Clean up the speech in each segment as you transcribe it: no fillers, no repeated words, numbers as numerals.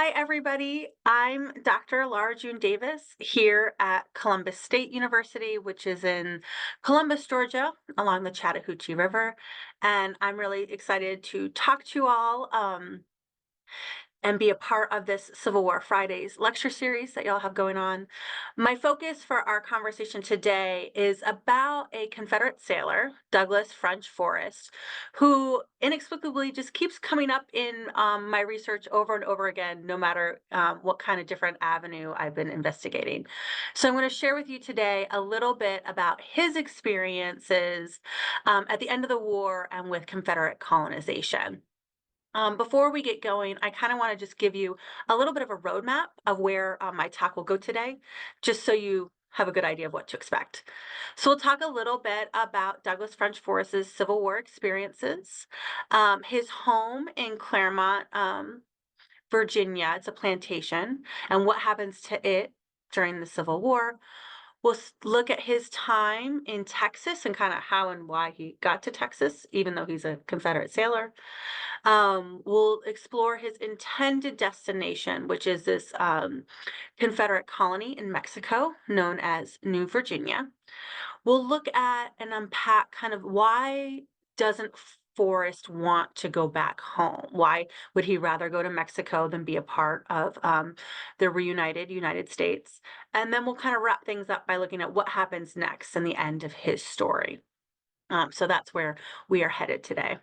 Hi, everybody. I'm Dr. Laura June Davis here at Columbus State University, which is in Columbus, Georgia, along the Chattahoochee River. And I'm really excited to talk to you all. And be a part of this Civil War Fridays lecture series that y'all have going on. My focus for our conversation today is about a Confederate sailor, Douglas French Forrest, who inexplicably just keeps coming up in my research over and over again, no matter what kind of different avenue I've been investigating. So I'm going to share with you today a little bit about his experiences at the end of the war and with Confederate colonization. Before we get going, I kind of want to just give you a little bit of a roadmap of where my talk will go today, just so you have a good idea of what to expect. So we'll talk a little bit about Douglas French Forrest's Civil War experiences, his home in Claremont, Virginia. It's a plantation, and what happens to it during the Civil War. We'll look at his time in Texas and kind of how and why he got to Texas, even though he's a Confederate sailor. We'll explore his intended destination, which is this Confederate colony in Mexico known as New Virginia. We'll look at and unpack kind of why doesn't Forrest want to go back home? Why would he rather go to Mexico than be a part of the reunited United States? And then we'll kind of wrap things up by looking at what happens next in the end of his story. So that's where we are headed today.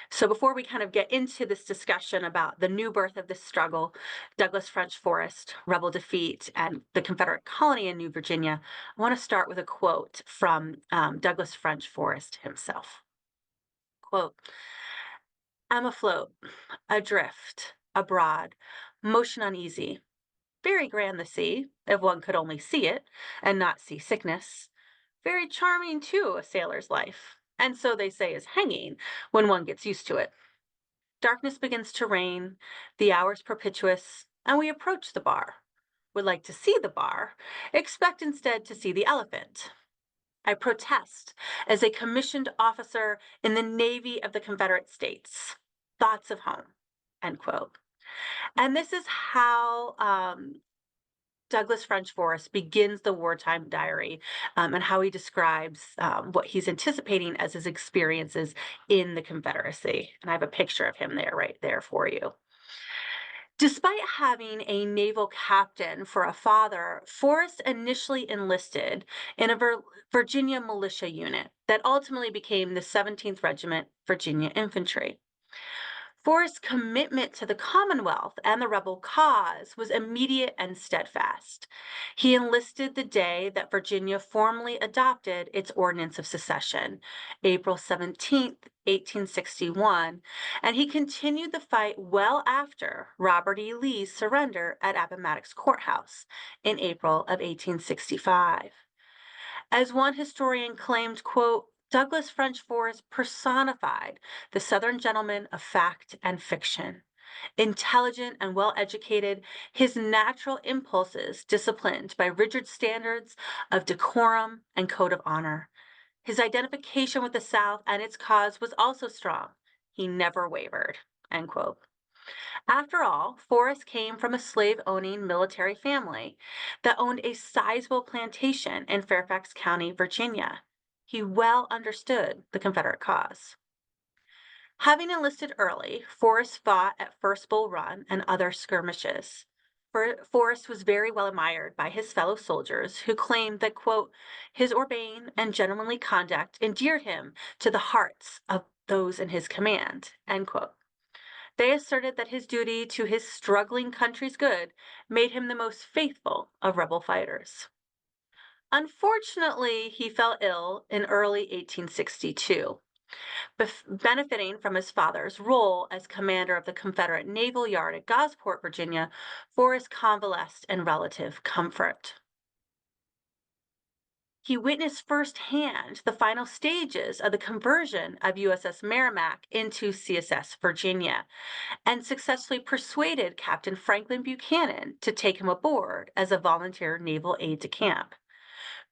So before we kind of get into this discussion about the new birth of this struggle, Douglas French Forrest, rebel defeat, and the Confederate colony in New Virginia, I want to start with a quote from Douglas French Forrest himself. Quote, "I'm afloat, adrift, abroad, motion uneasy. Very grand the sea, if one could only see it, and not see sickness. Very charming, too, a sailor's life, and so they say is hanging, when one gets used to it. Darkness begins to reign, the hours propitious, and we approach the bar. Would like to see the bar, expect instead to see the elephant. I protest as a commissioned officer in the Navy of the Confederate States. Thoughts of home." End quote. And this is how Douglas French Forrest begins the wartime diary, and how he describes what he's anticipating as his experiences in the Confederacy. And I have a picture of him there, right there for you. Despite having a naval captain for a father, Forrest initially enlisted in a Virginia militia unit that ultimately became the 17th Regiment Virginia Infantry. Forrest's commitment to the Commonwealth and the rebel cause was immediate and steadfast. He enlisted the day that Virginia formally adopted its Ordinance of Secession, April 17th, 1861, and he continued the fight well after Robert E. Lee's surrender at Appomattox Courthouse in April of 1865. As one historian claimed, quote, "Douglas French Forrest personified the Southern gentleman of fact and fiction. Intelligent and well-educated, his natural impulses disciplined by rigid standards of decorum and code of honor. His identification with the South and its cause was also strong. He never wavered." End quote. After all, Forrest came from a slave-owning military family that owned a sizable plantation in Fairfax County, Virginia. He well understood the Confederate cause. Having enlisted early, Forrest fought at First Bull Run and other skirmishes. Forrest was very well admired by his fellow soldiers, who claimed that, quote, "his urbane and gentlemanly conduct endeared him to the hearts of those in his command," end quote. They asserted that his duty to his struggling country's good made him the most faithful of rebel fighters. Unfortunately, he fell ill in early 1862. Benefiting from his father's role as commander of the Confederate Naval Yard at Gosport, Virginia, Forrest convalesced in relative comfort. He witnessed firsthand the final stages of the conversion of USS Merrimack into CSS Virginia, and successfully persuaded Captain Franklin Buchanan to take him aboard as a volunteer naval aide de camp.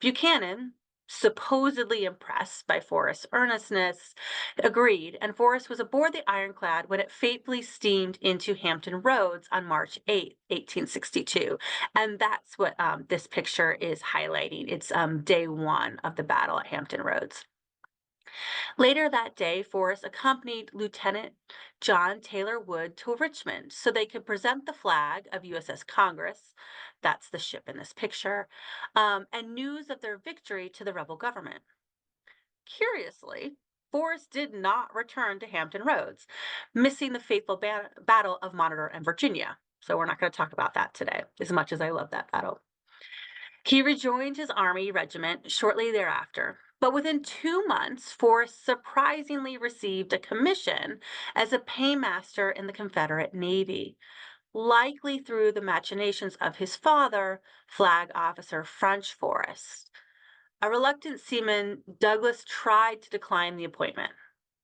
Buchanan, supposedly impressed by Forrest's earnestness, agreed, and Forrest was aboard the ironclad when it fatefully steamed into Hampton Roads on March 8th, 1862. And that's what this picture is highlighting. It's day one of the battle at Hampton Roads. Later that day, Forrest accompanied Lieutenant John Taylor Wood to Richmond so they could present the flag of USS Congress, that's the ship in this picture, and news of their victory to the rebel government. Curiously, Forrest did not return to Hampton Roads, missing the fateful Battle of Monitor and Virginia. So we're not going to talk about that today, as much as I love that battle. He rejoined his Army regiment shortly thereafter, but within 2 months, Forrest surprisingly received a commission as a paymaster in the Confederate Navy, likely through the machinations of his father, Flag Officer French Forrest. A reluctant seaman, Douglas tried to decline the appointment,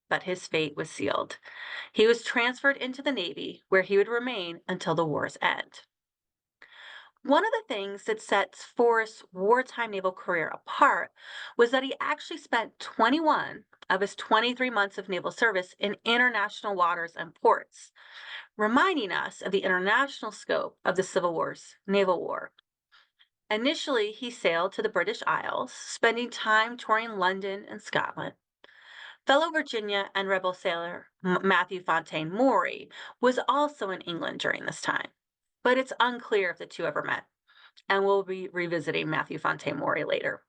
but his fate was sealed. He was transferred into the Navy, where he would remain until the war's end. One of the things that sets Forrest's wartime naval career apart was that he actually spent 21 of his 23 months of naval service in international waters and ports, reminding us of the international scope of the Civil War's naval war. Initially, he sailed to the British Isles, spending time touring London and Scotland. Fellow Virginia and rebel sailor Matthew Fontaine Maury was also in England during this time, but it's unclear if the two ever met, and we'll be revisiting Matthew Fontaine Maury later.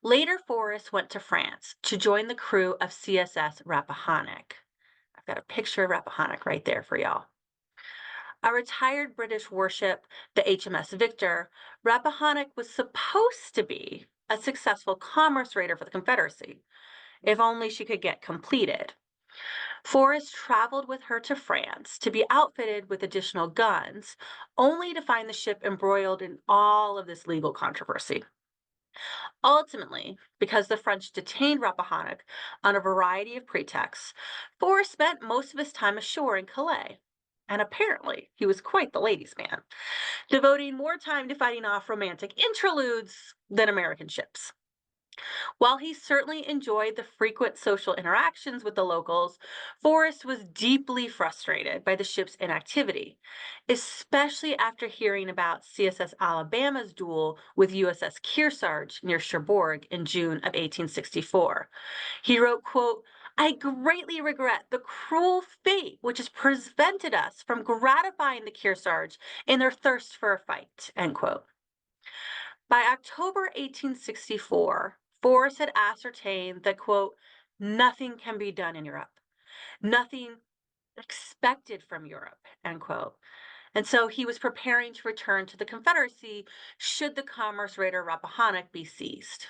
Later, Forrest went to France to join the crew of CSS Rappahannock. I've got a picture of Rappahannock right there for y'all. A retired British warship, the HMS Victor, Rappahannock was supposed to be a successful commerce raider for the Confederacy, if only she could get completed. Forrest traveled with her to France to be outfitted with additional guns, only to find the ship embroiled in all of this legal controversy. Ultimately, because the French detained Rappahannock on a variety of pretexts, Forrest spent most of his time ashore in Calais. And apparently, he was quite the ladies' man, devoting more time to fighting off romantic interludes than American ships. While he certainly enjoyed the frequent social interactions with the locals, Forrest was deeply frustrated by the ship's inactivity, especially after hearing about CSS Alabama's duel with USS Kearsarge near Cherbourg in June of 1864. He wrote, quote, "I greatly regret the cruel fate which has prevented us from gratifying the Kearsarge in their thirst for a fight," end quote. By October 1864, Forrest had ascertained that, quote, "nothing can be done in Europe, nothing expected from Europe," end quote. And so he was preparing to return to the Confederacy should the commerce raider Rappahannock be seized.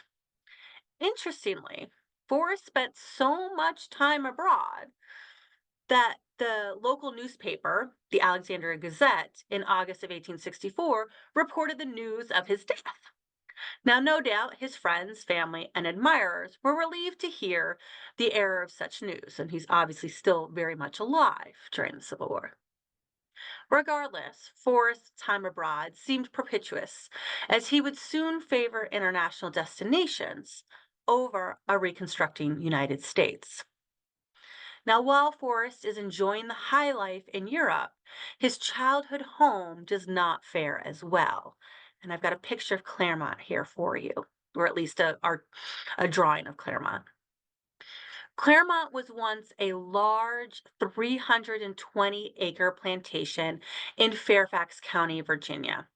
Interestingly, Forrest spent so much time abroad that the local newspaper, the Alexandria Gazette, in August of 1864, reported the news of his death. Now, no doubt his friends, family, and admirers were relieved to hear the error of such news, and he's obviously still very much alive during the Civil War. Regardless, Forrest's time abroad seemed propitious, as he would soon favor international destinations over a reconstructing United States. Now, while Forrest is enjoying the high life in Europe, his childhood home does not fare as well. And I've got a picture of Claremont here for you, or at least a drawing of Claremont. Claremont was once a large 320-acre plantation in Fairfax County, Virginia.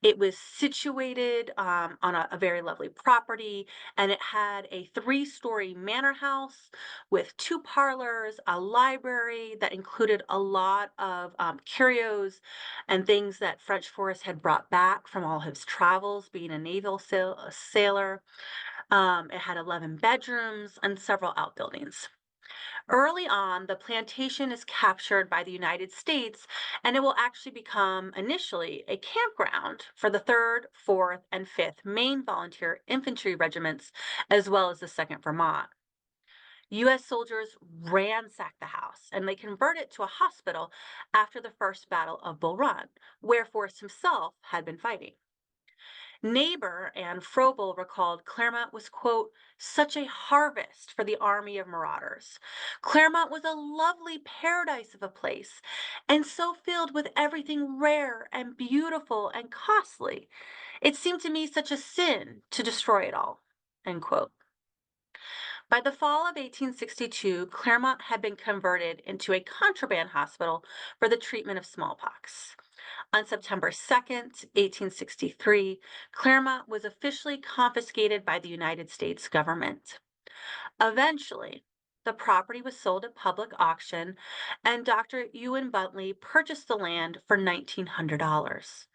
It was situated on a very lovely property, and it had a 3-story manor house with 2 parlors, a library that included a lot of curios and things that French Forrest had brought back from all his travels, being a naval sailor. It had 11 bedrooms and several outbuildings. Early on, the plantation is captured by the United States, and it will actually become initially a campground for the 3rd, 4th, and 5th Maine Volunteer Infantry Regiments, as well as the 2nd Vermont. U.S. soldiers ransacked the house, and they converted it to a hospital after the First Battle of Bull Run, where Forrest himself had been fighting. Neighbor Anne Froebel recalled Claremont was, quote, such a harvest for the army of marauders. Claremont was a lovely paradise of a place, and so filled with everything rare and beautiful and costly. It seemed to me such a sin to destroy it all, end quote. By the fall of 1862, Claremont had been converted into a contraband hospital for the treatment of smallpox. On September 2nd, 1863, Claremont was officially confiscated by the United States government. Eventually, the property was sold at public auction, and Dr. Ewan Buntley purchased the land for $1,900.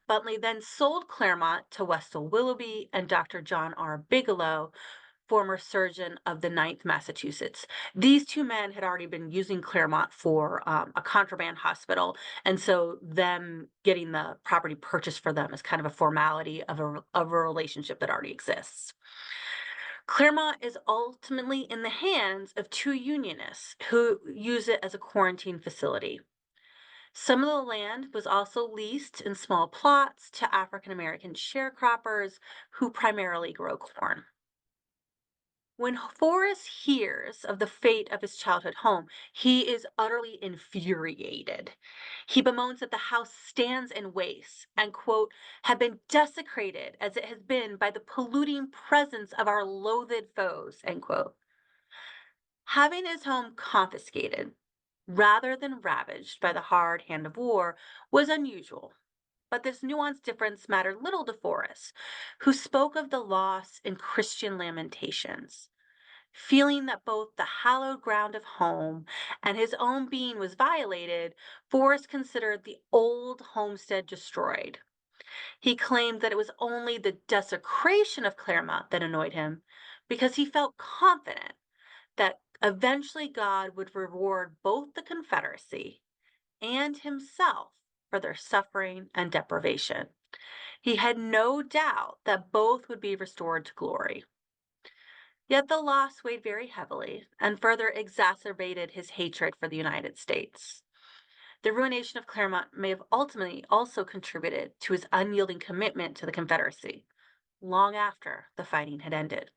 Buntley then sold Claremont to Westel Willoughby and Dr. John R. Bigelow, former surgeon of the Ninth Massachusetts. These two men had already been using Claremont for a contraband hospital, and so them getting the property purchased for them is kind of a formality of a relationship that already exists. Claremont is ultimately in the hands of two Unionists who use it as a quarantine facility. Some of the land was also leased in small plots to African American sharecroppers who primarily grow corn. When Forrest hears of the fate of his childhood home, he is utterly infuriated. He bemoans that the house stands in waste and, quote, have been desecrated as it has been by the polluting presence of our loathed foes, end quote. Having his home confiscated rather than ravaged by the hard hand of war was unusual. But this nuanced difference mattered little to Forrest, who spoke of the loss in Christian lamentations. Feeling that both the hallowed ground of home and his own being was violated, Forrest considered the old homestead destroyed. He claimed that it was only the desecration of Claremont that annoyed him, because he felt confident that eventually God would reward both the Confederacy and himself for their suffering and deprivation. He had no doubt that both would be restored to glory. Yet the loss weighed very heavily and further exacerbated his hatred for the United States. The ruination of Claremont may have ultimately also contributed to his unyielding commitment to the Confederacy, long after the fighting had ended.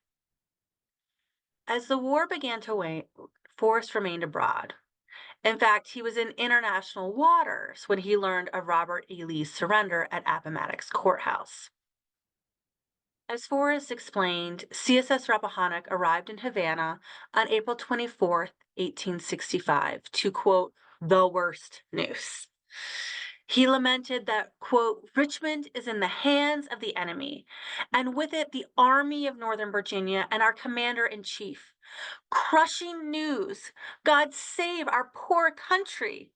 As the war began to wane, Forrest remained abroad. In fact, he was in international waters when he learned of Robert E. Lee's surrender at Appomattox Courthouse. As Forrest explained, CSS Rappahannock arrived in Havana on April 24th, 1865, to, quote, the worst news. He lamented that, quote, Richmond is in the hands of the enemy, and with it the Army of Northern Virginia and our commander in chief. Crushing news! God save our poor country!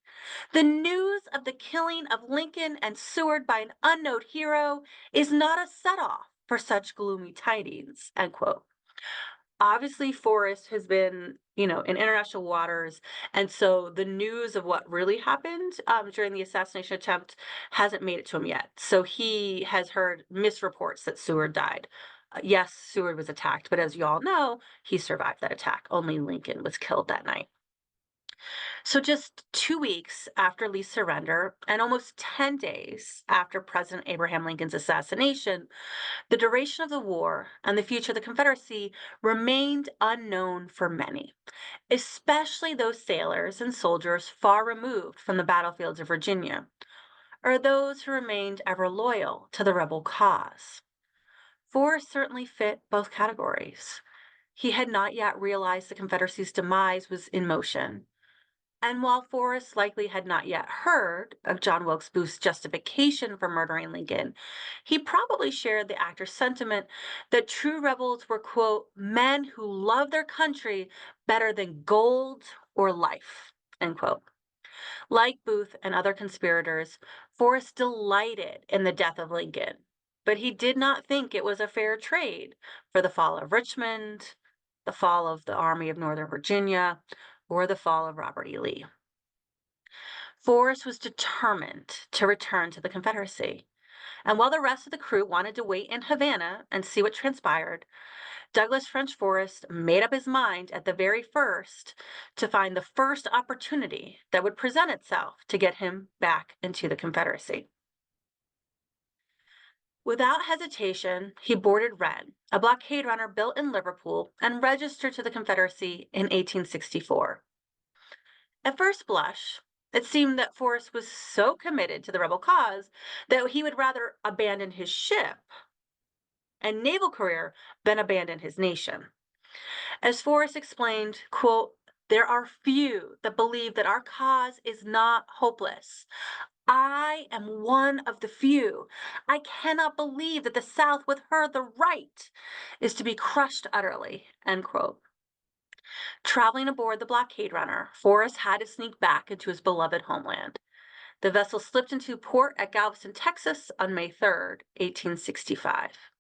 The news of the killing of Lincoln and Seward by an unknown hero is not a set-off for such gloomy tidings, end quote. Obviously, Forrest has been, in international waters, and so the news of what really happened during the assassination attempt hasn't made it to him yet. So he has heard misreports that Seward died. Yes, Seward was attacked, but as you all know, he survived that attack. Only Lincoln was killed that night. So just 2 weeks after Lee's surrender and almost 10 days after President Abraham Lincoln's assassination, the duration of the war and the future of the Confederacy remained unknown for many, especially those sailors and soldiers far removed from the battlefields of Virginia, or those who remained ever loyal to the rebel cause. Forrest certainly fit both categories. He had not yet realized the Confederacy's demise was in motion. And while Forrest likely had not yet heard of John Wilkes Booth's justification for murdering Lincoln, he probably shared the actor's sentiment that true rebels were, quote, men who love their country better than gold or life, end quote. Like Booth and other conspirators, Forrest delighted in the death of Lincoln, but he did not think it was a fair trade for the fall of Richmond, the fall of the Army of Northern Virginia, or the fall of Robert E. Lee. Forrest was determined to return to the Confederacy, and while the rest of the crew wanted to wait in Havana and see what transpired, Douglas French Forrest made up his mind at the very first to find the first opportunity that would present itself to get him back into the Confederacy. Without hesitation, he boarded Wren, a blockade runner built in Liverpool, and registered to the Confederacy in 1864. At first blush, it seemed that Forrest was so committed to the rebel cause that he would rather abandon his ship and naval career than abandon his nation. As Forrest explained, quote, "There are few that believe that our cause is not hopeless. I am one of the few. I cannot believe that the South, with her the right, is to be crushed utterly." End quote. Traveling aboard the blockade runner, Forrest had to sneak back into his beloved homeland. The vessel slipped into port at Galveston, Texas on May 3rd, 1865.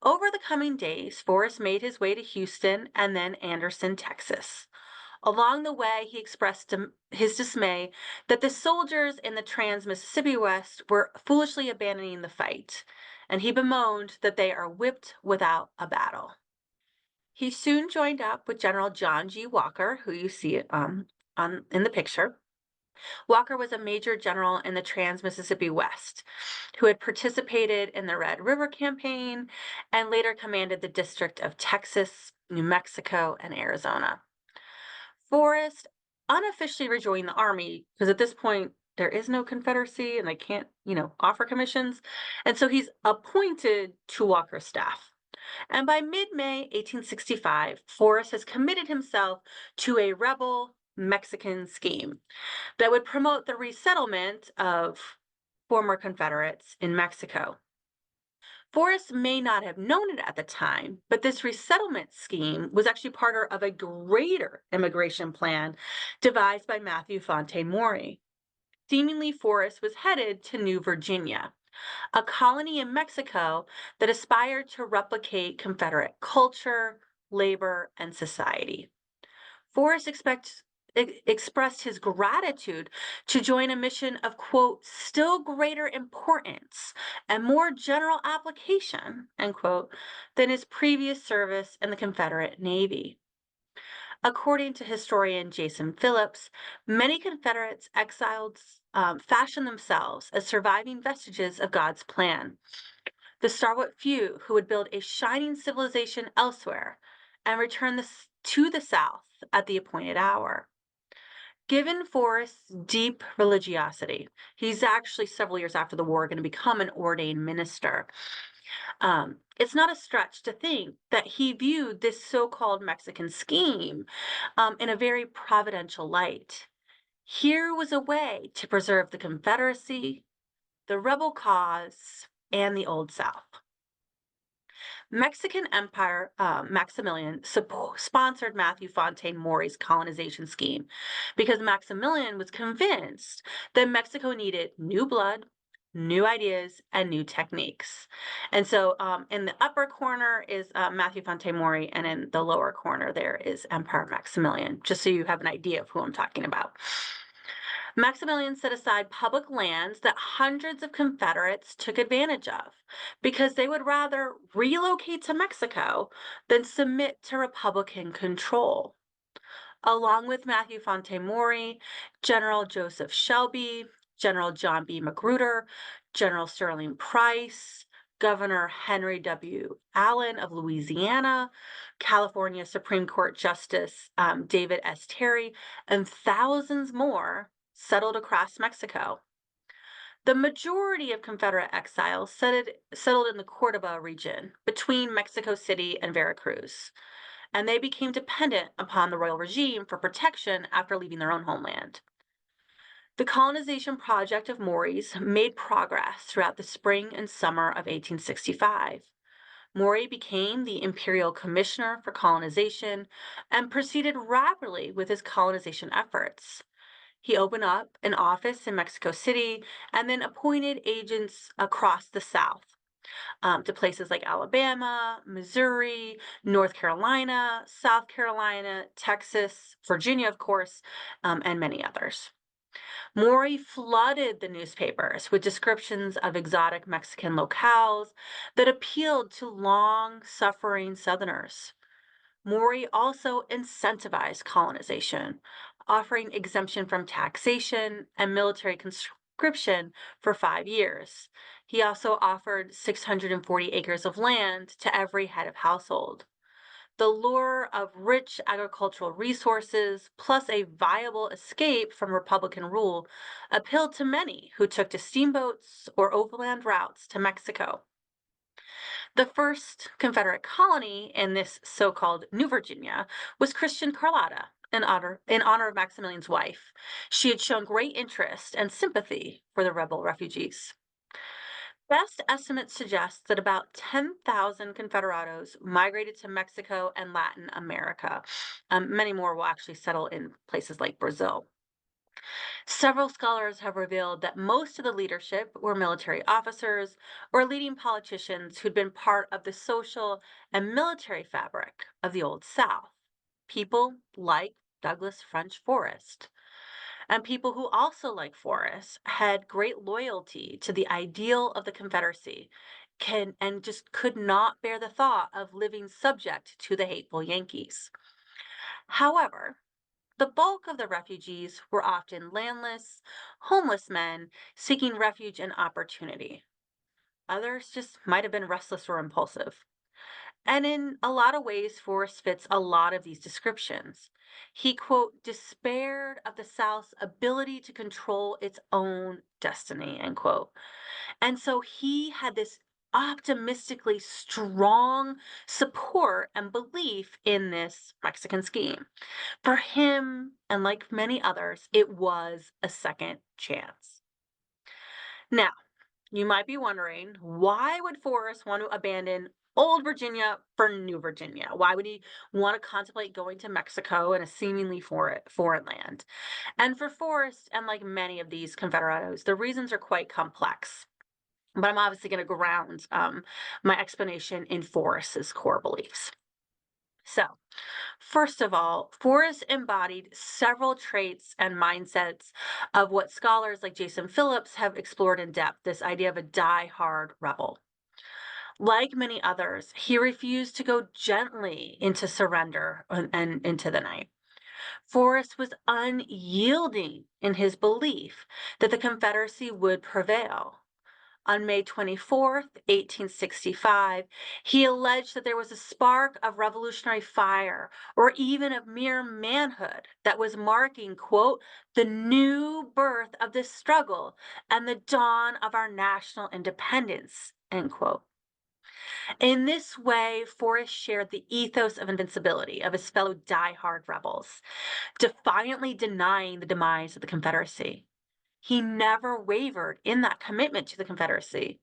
Over the coming days, Forrest made his way to Houston and then Anderson, Texas. Along the way, he expressed his dismay that the soldiers in the Trans-Mississippi West were foolishly abandoning the fight, and he bemoaned that they are whipped without a battle. He soon joined up with General John G. Walker, who you see in the picture. Walker was a major general in the Trans-Mississippi West who had participated in the Red River Campaign and later commanded the District of Texas, New Mexico, and Arizona. Forrest unofficially rejoined the Army because at this point there is no Confederacy and they can't, offer commissions. And so he's appointed to Walker's staff. And by mid-May 1865, Forrest has committed himself to a rebel Mexican scheme that would promote the resettlement of former Confederates in Mexico. Forrest may not have known it at the time, but this resettlement scheme was actually part of a greater immigration plan devised by Matthew Fontaine Maury. Seemingly, Forrest was headed to New Virginia, a colony in Mexico that aspired to replicate Confederate culture, labor, and society. Forrest expressed his gratitude to join a mission of, quote, "still greater importance and more general application," end quote, than his previous service in the Confederate Navy. According to historian Jason Phillips, many Confederates exiles fashioned themselves as surviving vestiges of God's plan, the stalwart few who would build a shining civilization elsewhere and return to the South at the appointed hour. Given Forrest's deep religiosity, he's actually several years after the war going to become an ordained minister. It's not a stretch to think that he viewed this so-called Mexican scheme in a very providential light. Here was a way to preserve the Confederacy, the rebel cause, and the Old South. Mexican Empire Maximilian sponsored Matthew Fontaine Maury's colonization scheme because Maximilian was convinced that Mexico needed new blood, new ideas, and new techniques. And so in the upper corner is Matthew Fontaine Maury, and in the lower corner there is Empire Maximilian, just so you have an idea of who I'm talking about. Maximilian set aside public lands that hundreds of Confederates took advantage of because they would rather relocate to Mexico than submit to Republican control. Along with Matthew Fontaine Maury, General Joseph Shelby, General John B. Magruder, General Sterling Price, Governor Henry W. Allen of Louisiana, California Supreme Court Justice David S. Terry, and thousands more settled across Mexico. The majority of Confederate exiles settled in the Cordoba region between Mexico City and Veracruz, and they became dependent upon the royal regime for protection after leaving their own homeland. The colonization project of Maury's made progress throughout the spring and summer of 1865. Maury became the Imperial Commissioner for Colonization and proceeded rapidly with his colonization efforts. He opened up an office in Mexico City and then appointed agents across the South to places like Alabama, Missouri, North Carolina, South Carolina, Texas, Virginia, of course, and many others. Maury flooded the newspapers with descriptions of exotic Mexican locales that appealed to long-suffering Southerners. Maury also incentivized colonization, offering exemption from taxation and military conscription for 5 years. He also offered 640 acres of land to every head of household. The lure of rich agricultural resources, plus a viable escape from Republican rule, appealed to many who took to steamboats or overland routes to Mexico. The first Confederate colony in this so-called New Virginia was Christian Carlotta, in honor of Maximilian's wife. She had shown great interest and sympathy for the rebel refugees. Best estimates suggest that about 10,000 Confederados migrated to Mexico and Latin America. Many more will actually settle in places like Brazil. Several scholars have revealed that most of the leadership were military officers or leading politicians who'd been part of the social and military fabric of the Old South. People like Douglas French Forrest. And people who also, like Forrest, had great loyalty to the ideal of the Confederacy and just could not bear the thought of living subject to the hateful Yankees. However, the bulk of the refugees were often landless, homeless men seeking refuge and opportunity. Others just might have been restless or impulsive. And in a lot of ways, Forrest fits a lot of these descriptions. He, quote, despaired of the South's ability to control its own destiny, end quote. And so he had this optimistically strong support and belief in this Mexican scheme. For him, and like many others, it was a second chance. Now, you might be wondering, why would Forrest want to abandon old Virginia for New Virginia? Why would he want to contemplate going to Mexico and a seemingly foreign land? And for Forrest, and like many of these Confederados, the reasons are quite complex. But I'm obviously going to ground my explanation in Forrest's core beliefs. So, first of all, Forrest embodied several traits and mindsets of what scholars like Jason Phillips have explored in depth, this idea of a die-hard rebel. Like many others, he refused to go gently into surrender and into the night. Forrest was unyielding in his belief that the Confederacy would prevail. On May 24th, 1865, he alleged that there was a spark of revolutionary fire or even of mere manhood that was marking, quote, the new birth of this struggle and the dawn of our national independence, end quote. In this way, Forrest shared the ethos of invincibility of his fellow die-hard rebels, defiantly denying the demise of the Confederacy. He never wavered in that commitment to the Confederacy.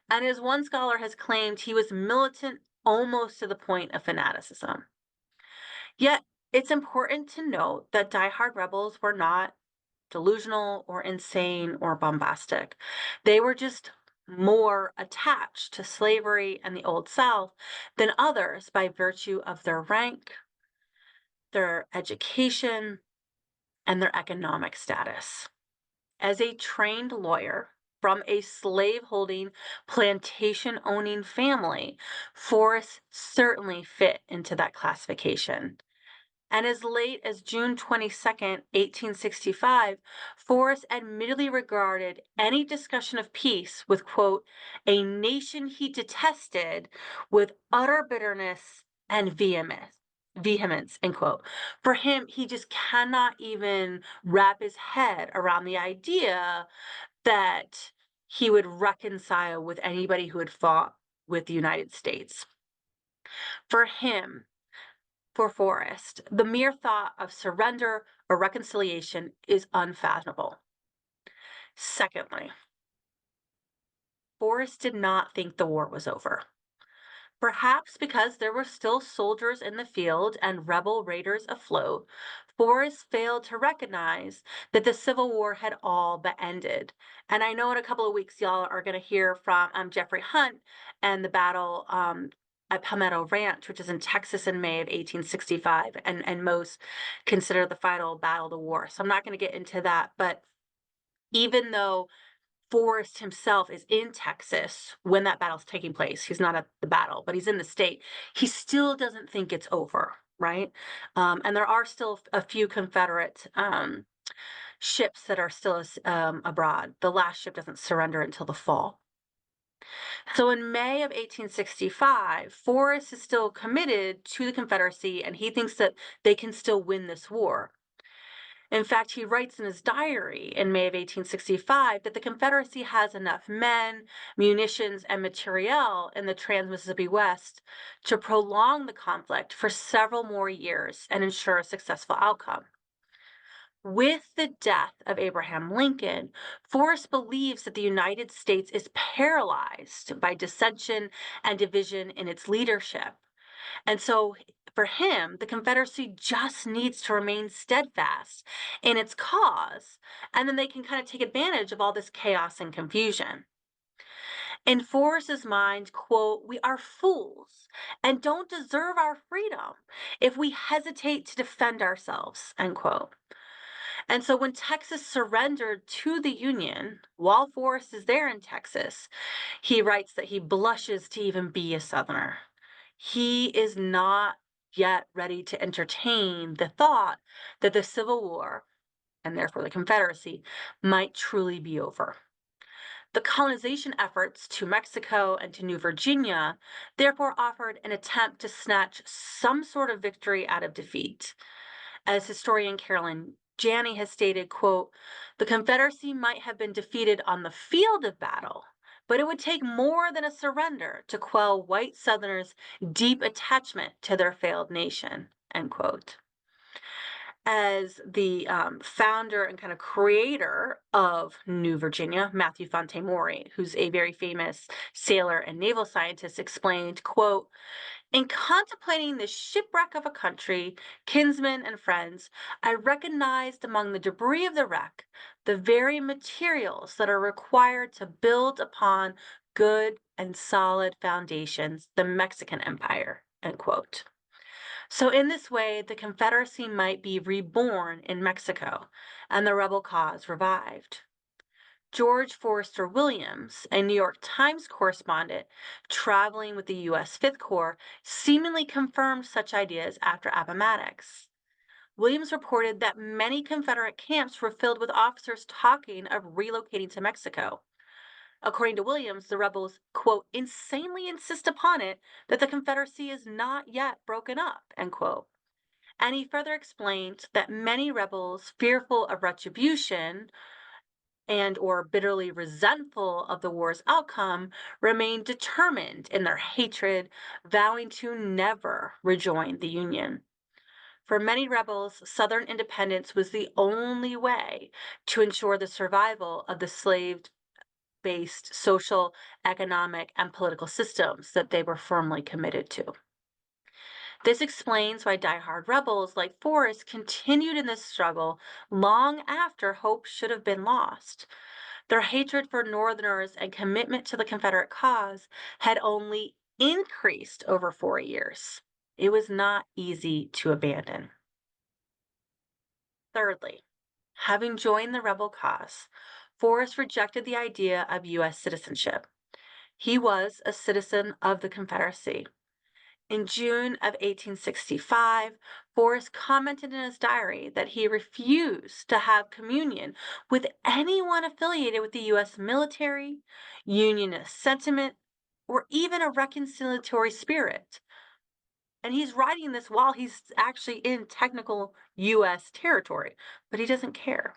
And as one scholar has claimed, he was militant almost to the point of fanaticism. Yet, it's important to note that die-hard rebels were not delusional or insane or bombastic. They were just more attached to slavery and the Old South than others by virtue of their rank, their education, and their economic status. As a trained lawyer from a slaveholding, plantation-owning family, Forrest certainly fit into that classification. And as late as June 22nd, 1865, Forrest admittedly regarded any discussion of peace with, quote, a nation he detested with utter bitterness and vehemence, end quote. For him, he just cannot even wrap his head around the idea that he would reconcile with anybody who had fought with the United States. For him, for Forrest, the mere thought of surrender or reconciliation is unfathomable. Secondly, Forrest did not think the war was over. Perhaps because there were still soldiers in the field and rebel raiders afloat, Forrest failed to recognize that the Civil War had all but ended. And I know in a couple of weeks, y'all are going to hear from Jeffrey Hunt and the battle at Palmetto Ranch, which is in Texas in May of 1865, and most consider the final battle of the war. So I'm not going to get into that, but even though Forrest himself is in Texas when that battle's taking place, he's not at the battle, but he's in the state, he still doesn't think it's over, right? And there are still a few Confederate ships that are still abroad. The last ship doesn't surrender until the fall. So in May of 1865, Forrest is still committed to the Confederacy, and he thinks that they can still win this war. In fact, he writes in his diary in May of 1865 that the Confederacy has enough men, munitions, and materiel in the Trans-Mississippi West to prolong the conflict for several more years and ensure a successful outcome. With the death of Abraham Lincoln, Forrest believes that the United States is paralyzed by dissension and division in its leadership. And so for him, the Confederacy just needs to remain steadfast in its cause, and then they can kind of take advantage of all this chaos and confusion. In Forrest's mind, quote, "We are fools and don't deserve our freedom if we hesitate to defend ourselves," end quote. And so when Texas surrendered to the Union, while Forrest is there in Texas, he writes that he blushes to even be a Southerner. He is not yet ready to entertain the thought that the Civil War, and therefore the Confederacy, might truly be over. The colonization efforts to Mexico and to New Virginia therefore offered an attempt to snatch some sort of victory out of defeat. As historian Carolyn Janney has stated, quote, "The Confederacy might have been defeated on the field of battle, but it would take more than a surrender to quell white Southerners' deep attachment to their failed nation," end quote. As the founder and kind of creator of New Virginia, Matthew Fontaine Maury, who's a very famous sailor and naval scientist, explained, quote, "In contemplating the shipwreck of a country, kinsmen, and friends, I recognized among the debris of the wreck the very materials that are required to build upon good and solid foundations the Mexican Empire," end quote. So in this way, the Confederacy might be reborn in Mexico and the rebel cause revived. George Forster Williams, a New York Times correspondent traveling with the U.S. Fifth Corps, seemingly confirmed such ideas after Appomattox. Williams reported that many Confederate camps were filled with officers talking of relocating to Mexico. According to Williams, the rebels, quote, "insanely insist upon it that the Confederacy is not yet broken up," end quote. And he further explained that many rebels, fearful of retribution and or bitterly resentful of the war's outcome, remained determined in their hatred, vowing to never rejoin the Union. For many rebels, Southern independence was the only way to ensure the survival of the slave-based social, economic, and political systems that they were firmly committed to. This explains why diehard rebels like Forrest continued in this struggle long after hope should have been lost. Their hatred for Northerners and commitment to the Confederate cause had only increased over 4 years. It was not easy to abandon. Thirdly, having joined the rebel cause, Forrest rejected the idea of U.S. citizenship. He was a citizen of the Confederacy. In June of 1865, Forrest commented in his diary that he refused to have communion with anyone affiliated with the U.S. military, Unionist sentiment, or even a reconciliatory spirit. And he's writing this while he's actually in technical U.S. territory, but he doesn't care.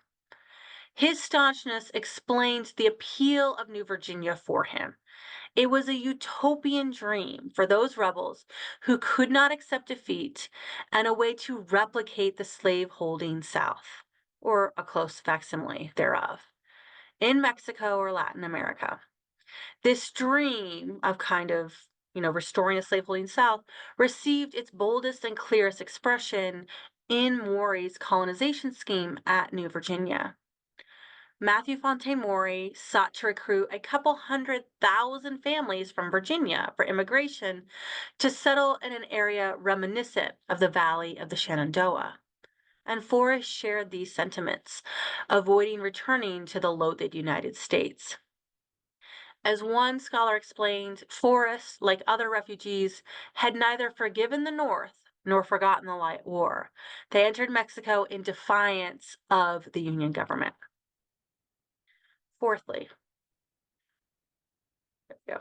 His staunchness explains the appeal of New Virginia for him. It was a utopian dream for those rebels who could not accept defeat and a way to replicate the slave-holding South, or a close facsimile thereof, in Mexico or Latin America. This dream of kind of, restoring a slave-holding South received its boldest and clearest expression in Maury's colonization scheme at New Virginia. Matthew Fontaine Maury sought to recruit a couple 100,000 families from Virginia for immigration to settle in an area reminiscent of the valley of the Shenandoah. And Forrest shared these sentiments, avoiding returning to the loathed United States. As one scholar explained, Forrest, like other refugees, had neither forgiven the North nor forgotten the Light War. They entered Mexico in defiance of the Union government. Fourthly, yeah,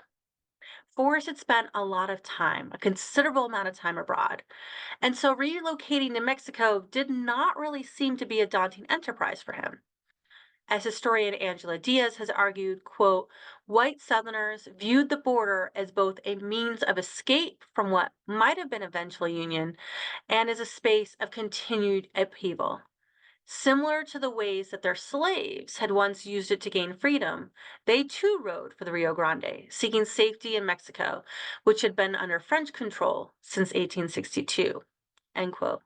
Forrest had spent a lot of time, a considerable amount of time abroad, and so relocating to Mexico did not really seem to be a daunting enterprise for him. As historian Angela Diaz has argued, quote, white Southerners viewed the border as both a means of escape from what might have been eventual Union and as a space of continued upheaval. Similar to the ways that their slaves had once used it to gain freedom, they too rode for the Rio Grande, seeking safety in Mexico, which had been under French control since 1862. End quote.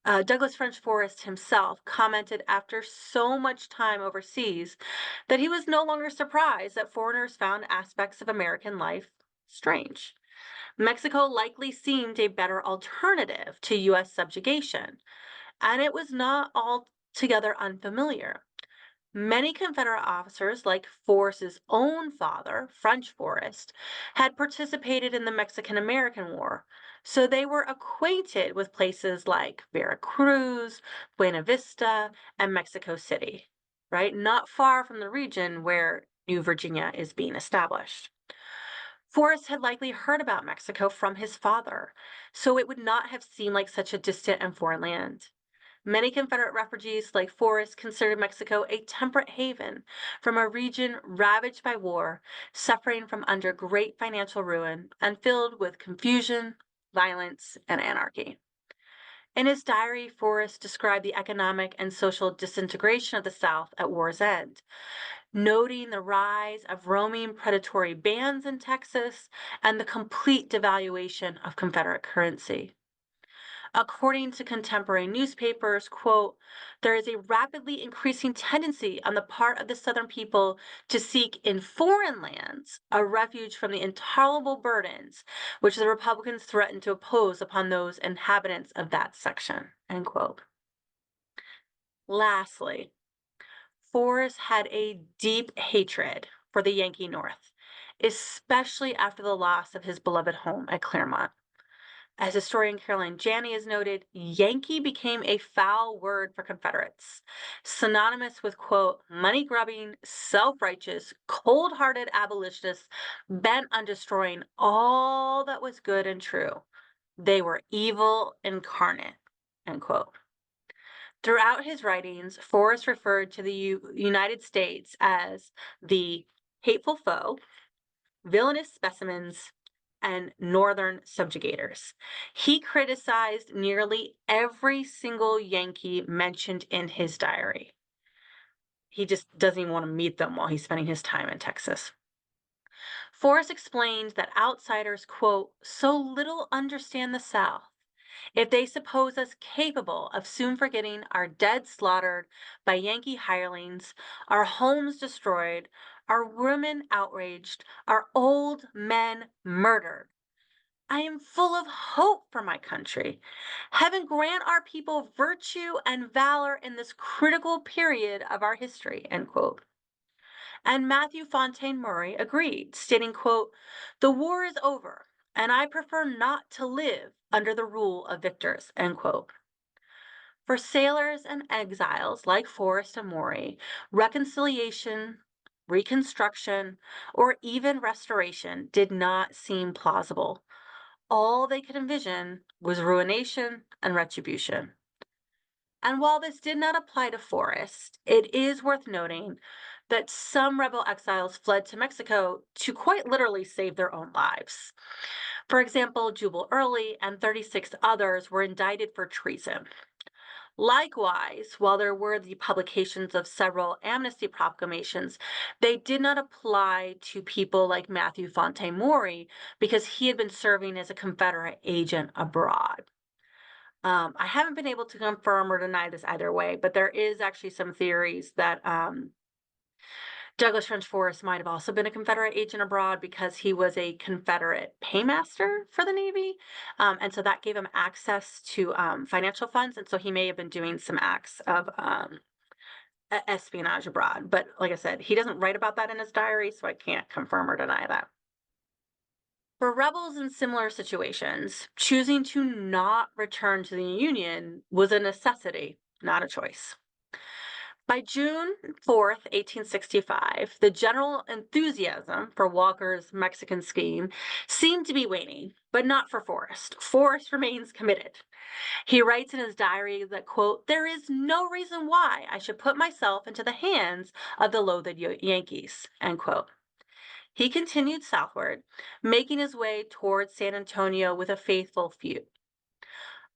Douglas French Forrest himself commented after so much time overseas that he was no longer surprised that foreigners found aspects of American life strange. Mexico likely seemed a better alternative to U.S. subjugation, and it was not altogether unfamiliar. Many Confederate officers, like Forrest's own father, French Forrest, had participated in the Mexican-American War, so they were acquainted with places like Veracruz, Buena Vista, and Mexico City, right? Not far from the region where New Virginia is being established. Forrest had likely heard about Mexico from his father, so it would not have seemed like such a distant and foreign land. Many Confederate refugees, like Forrest, considered Mexico a temperate haven from a region ravaged by war, suffering from under great financial ruin, and filled with confusion, violence, and anarchy. In his diary, Forrest described the economic and social disintegration of the South at war's end, noting the rise of roaming predatory bands in Texas and the complete devaluation of Confederate currency. According to contemporary newspapers, quote, there is a rapidly increasing tendency on the part of the Southern people to seek in foreign lands a refuge from the intolerable burdens which the Republicans threaten to impose upon those inhabitants of that section, end quote. Lastly, Forrest had a deep hatred for the Yankee North, especially after the loss of his beloved home at Claremont. As historian Caroline Janney has noted, Yankee became a foul word for Confederates, synonymous with, quote, money-grubbing, self-righteous, cold-hearted abolitionists bent on destroying all that was good and true. They were evil incarnate, end quote. Throughout his writings, Forrest referred to the United States as the hateful foe, villainous specimens, and northern subjugators. He criticized nearly every single Yankee mentioned in his diary. He just doesn't even want to meet them while he's spending his time in Texas. Forrest explained that outsiders, quote, so little understand the South. If they suppose us capable of soon forgetting our dead slaughtered by Yankee hirelings, our homes destroyed, our women outraged, our old men murdered, I am full of hope for my country. Heaven grant our people virtue and valor in this critical period of our history, end quote. And Matthew Fontaine Maury agreed, stating, quote, the war is over, and I prefer not to live under the rule of victors, end quote. For sailors and exiles like Forrest and Maury, reconciliation, reconstruction, or even restoration did not seem plausible. All they could envision was ruination and retribution. And while this did not apply to Forrest, it is worth noting that some rebel exiles fled to Mexico to quite literally save their own lives. For example, Jubal Early and 36 others were indicted for treason. Likewise, while there were the publications of several amnesty proclamations, they did not apply to people like Matthew Fontaine Maury because he had been serving as a Confederate agent abroad. I haven't been able to confirm or deny this either way, but there is actually some theories that Douglas French Forrest might have also been a Confederate agent abroad because he was a Confederate paymaster for the Navy. And so that gave him access to financial funds. And so he may have been doing some acts of espionage abroad. But like I said, he doesn't write about that in his diary, so I can't confirm or deny that. For rebels in similar situations, choosing to not return to the Union was a necessity, not a choice. By June 4th, 1865, the general enthusiasm for Walker's Mexican scheme seemed to be waning, but not for Forrest. Forrest remains committed. He writes in his diary that, quote, "There is no reason why I should put myself into the hands of the loathed Yankees," end quote. He continued southward, making his way towards San Antonio with a faithful few.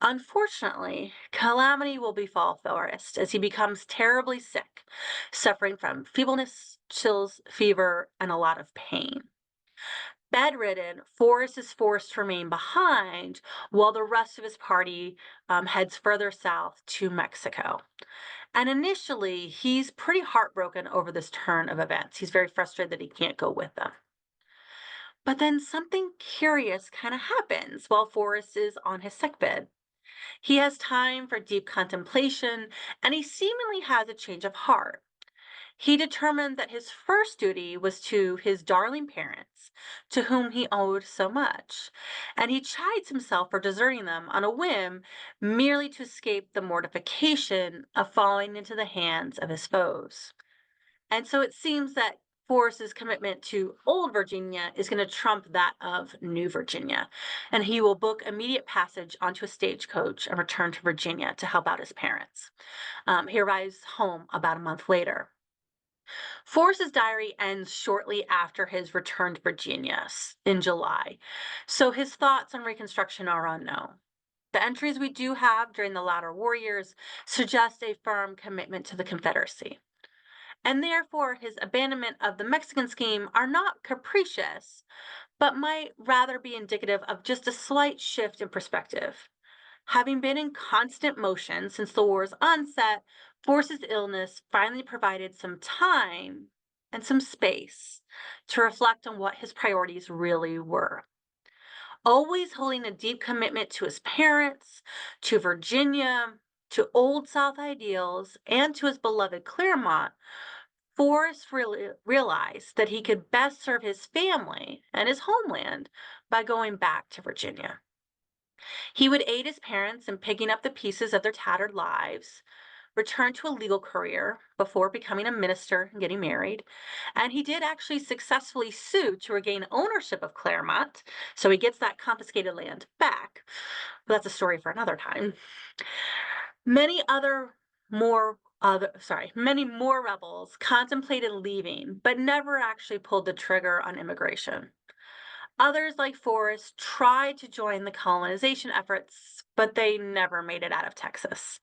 Unfortunately, calamity will befall Forrest as he becomes terribly sick, suffering from feebleness, chills, fever, and a lot of pain. Bedridden, Forrest is forced to remain behind while the rest of his party heads further south to Mexico. And initially, he's pretty heartbroken over this turn of events. He's very frustrated that he can't go with them. But then something curious kind of happens while Forrest is on his sickbed. He has time for deep contemplation, and he seemingly has a change of heart. He determined that his first duty was to his darling parents, to whom he owed so much, and he chides himself for deserting them on a whim merely to escape the mortification of falling into the hands of his foes. And so it seems that Forrest's commitment to old Virginia is going to trump that of New Virginia. And he will book immediate passage onto a stagecoach and return to Virginia to help out his parents. He arrives home about a month later. Forrest's diary ends shortly after his return to Virginia in July, so his thoughts on Reconstruction are unknown. The entries we do have during the latter war years suggest a firm commitment to the Confederacy, and therefore his abandonment of the Mexican scheme are not capricious, but might rather be indicative of just a slight shift in perspective. Having been in constant motion since the war's onset, Forrest's illness finally provided some time and some space to reflect on what his priorities really were. Always holding a deep commitment to his parents, to Virginia, to Old South ideals, and to his beloved Claremont, Forrest really realized that he could best serve his family and his homeland by going back to Virginia. He would aid his parents in picking up the pieces of their tattered lives, return to a legal career before becoming a minister and getting married. And he did actually successfully sue to regain ownership of Claremont, so he gets that confiscated land back. But that's a story for another time. Many more rebels contemplated leaving, but never actually pulled the trigger on immigration. Others, like Forrest, tried to join the colonization efforts, but they never made it out of Texas.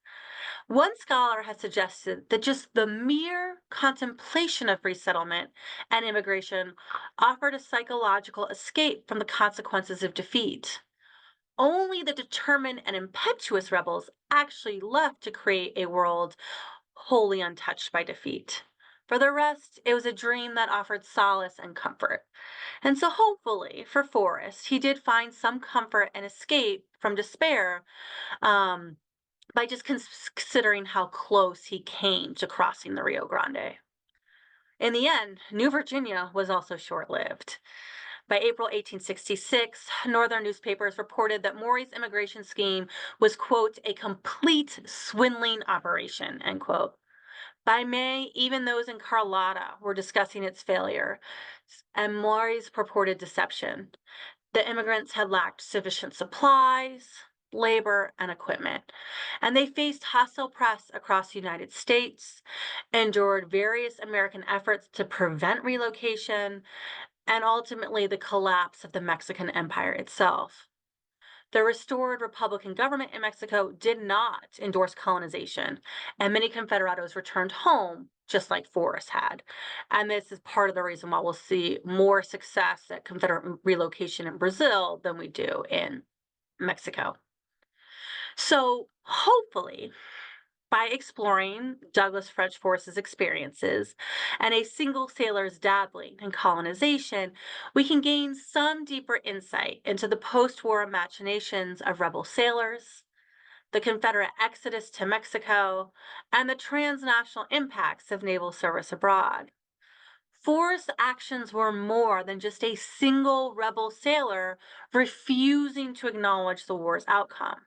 One scholar has suggested that just the mere contemplation of resettlement and immigration offered a psychological escape from the consequences of defeat. Only the determined and impetuous rebels actually left to create a world wholly untouched by defeat. For the rest, it was a dream that offered solace and comfort. And so, hopefully, for Forrest, he did find some comfort and escape from despair um, by just considering how close he came to crossing the Rio Grande. In the end, New Virginia was also short lived. By April 1866, Northern newspapers reported that Maury's immigration scheme was, quote, a complete swindling operation, end quote. By May, even those in Carlotta were discussing its failure and Maury's purported deception. The immigrants had lacked sufficient supplies, labor, and equipment, and they faced hostile press across the United States, endured various American efforts to prevent relocation, and ultimately the collapse of the Mexican Empire itself. The restored Republican government in Mexico did not endorse colonization, and many Confederados returned home, just like Forrest had. And this is part of the reason why we'll see more success at Confederate relocation in Brazil than we do in Mexico. So, hopefully, by exploring Douglas French Forrest's experiences and a single sailor's dabbling in colonization, we can gain some deeper insight into the post-war machinations of rebel sailors, the Confederate exodus to Mexico, and the transnational impacts of naval service abroad. Forrest's actions were more than just a single rebel sailor refusing to acknowledge the war's outcome.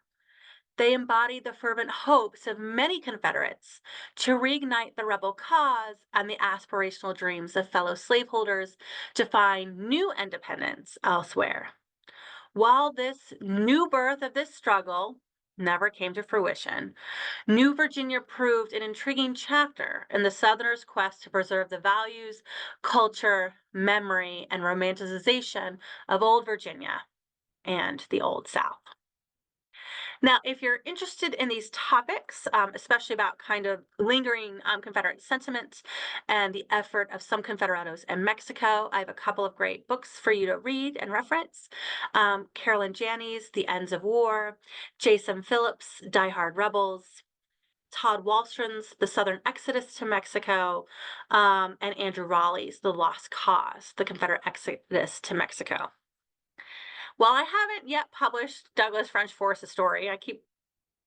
They embodied the fervent hopes of many Confederates to reignite the rebel cause and the aspirational dreams of fellow slaveholders to find new independence elsewhere. While this new birth of this struggle never came to fruition, New Virginia proved an intriguing chapter in the Southerners' quest to preserve the values, culture, memory, and romanticization of Old Virginia and the Old South. Now, if you're interested in these topics, especially about kind of lingering Confederate sentiments and the effort of some Confederados in Mexico, I have a couple of great books for you to read and reference. Carolyn Janney's The Ends of War, Jason Phillips' Die Hard Rebels, Todd Wallstrom's The Southern Exodus to Mexico, and Andrew Raleigh's The Lost Cause, The Confederate Exodus to Mexico. While I haven't yet published Douglas French Forrest's story, I keep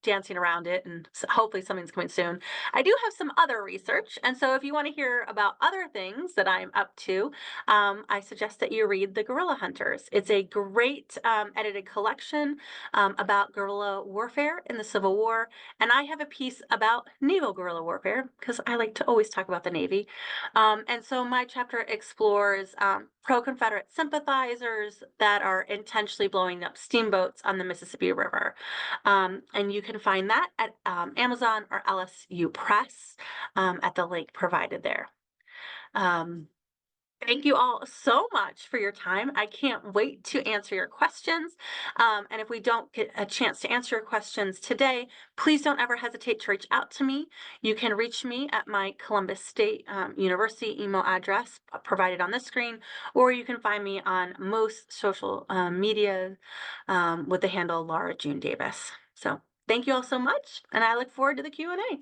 dancing around it, and hopefully something's coming soon. I do have some other research, and so if you want to hear about other things that I'm up to, I suggest that you read The Guerrilla Hunters. It's a great edited collection about guerrilla warfare in the Civil War, and I have a piece about naval guerrilla warfare because I like to always talk about the Navy. And so my chapter explores pro-Confederate sympathizers that are intentionally blowing up steamboats on the Mississippi River. And you can find that at Amazon or LSU Press at the link provided there. Thank you all so much for your time. I can't wait to answer your questions. And if we don't get a chance to answer your questions today, please don't ever hesitate to reach out to me. You can reach me at my Columbus State University email address provided on this screen, or you can find me on most social media with the handle Laura June Davis. So thank you all so much, and I look forward to the Q&A.